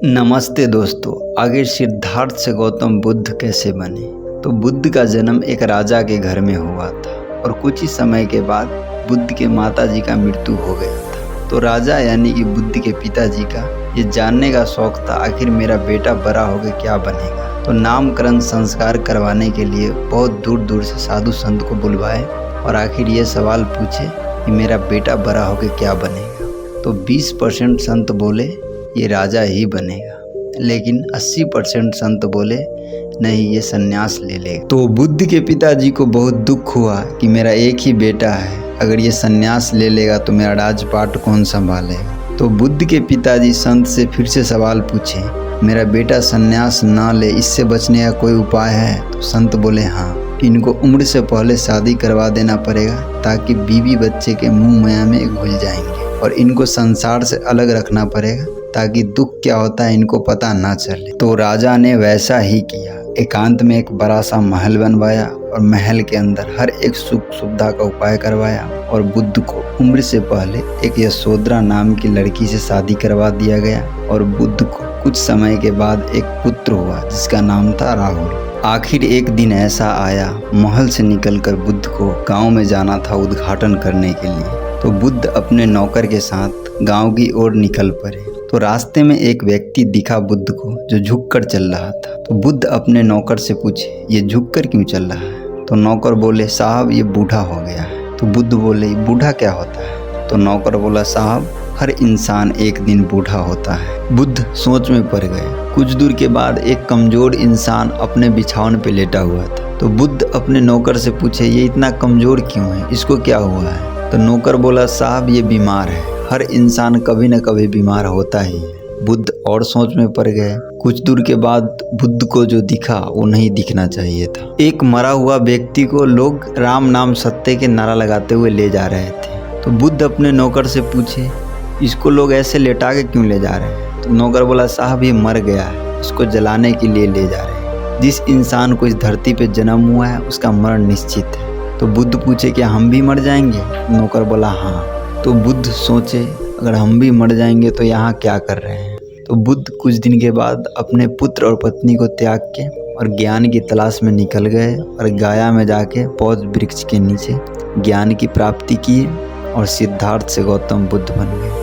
नमस्ते दोस्तों। आगे सिद्धार्थ से गौतम बुद्ध कैसे बने। तो बुद्ध का जन्म एक राजा के घर में हुआ था और कुछ ही समय के बाद बुद्ध के माताजी का मृत्यु हो गया था। तो राजा यानी कि बुद्ध के पिताजी का ये जानने का शौक था आखिर मेरा बेटा बड़ा होकर क्या बनेगा। तो नामकरण संस्कार करवाने के लिए बहुत दूर दूर से साधु संत को बुलवाए और आखिर ये सवाल पूछे कि मेरा बेटा बड़ा होकर क्या बनेगा। तो 20% संत बोले ये राजा ही बनेगा, लेकिन 80% संत बोले नहीं ये सन्यास ले लेगा। तो बुद्ध के पिताजी को बहुत दुख हुआ कि मेरा एक ही बेटा है, अगर ये सन्यास ले लेगा तो मेरा राजपाट कौन संभालेगा। तो बुद्ध के पिताजी संत से फिर से सवाल पूछे मेरा बेटा सन्यास ना ले इससे बचने का कोई उपाय है। तो संत बोले हाँ, इनको उम्र से पहले शादी करवा देना पड़ेगा ताकि बीवी बच्चे के मुँह माया में घुल जाएंगे, और इनको संसार से अलग रखना पड़ेगा ताकि दुख क्या होता है इनको पता ना चले। तो राजा ने वैसा ही किया। एकांत में एक बड़ा सा महल बनवाया और महल के अंदर हर एक सुख सुविधा का उपाय करवाया और बुद्ध को उम्र से पहले एक यशोधरा नाम की लड़की से शादी करवा दिया गया और बुद्ध को कुछ समय के बाद एक पुत्र हुआ जिसका नाम था राहुल। आखिर एक दिन ऐसा आया, महल से निकलकर बुद्ध को गांव में जाना था उद्घाटन करने के लिए। तो बुद्ध अपने नौकर के साथ गांव की ओर निकल पड़े। तो रास्ते में एक व्यक्ति दिखा बुद्ध को जो झुककर चल रहा था। तो बुद्ध अपने नौकर से पूछे ये झुककर क्यों चल रहा है। तो नौकर बोले साहब ये बूढ़ा हो गया है। तो बुद्ध बोले बूढ़ा क्या होता है। तो नौकर बोला साहब हर इंसान एक दिन बूढ़ा होता है। बुद्ध सोच में पड़ गए। कुछ दूर के बाद एक कमजोर इंसान अपने बिछावन पे लेटा हुआ था। तो बुद्ध अपने नौकर से पूछे ये इतना कमजोर क्यों है, इसको क्या हुआ है। तो नौकर बोला साहब ये बीमार है, हर इंसान कभी न कभी बीमार होता ही है। बुद्ध और सोच में पड़ गए। कुछ दूर के बाद बुद्ध को जो दिखा वो नहीं दिखना चाहिए था। एक मरा हुआ व्यक्ति को लोग राम नाम सत्य के नारा लगाते हुए ले जा रहे थे। तो बुद्ध अपने नौकर से पूछे इसको लोग ऐसे लेटा के क्यों ले जा रहे हैं। तो नौकर बोला साहब ये मर गया है, इसको जलाने के लिए ले जा रहे हैं। जिस इंसान को इस धरती पे जन्म हुआ है उसका मरण निश्चित है। तो बुद्ध पूछे क्या हम भी मर जाएंगे। नौकर बोला हाँ। तो बुद्ध सोचे अगर हम भी मर जाएंगे तो यहाँ क्या कर रहे हैं। तो बुद्ध कुछ दिन के बाद अपने पुत्र और पत्नी को त्याग के और ज्ञान की तलाश में निकल गए और गया में जाके पौध वृक्ष के नीचे ज्ञान की प्राप्ति की और सिद्धार्थ से गौतम बुद्ध बन गए।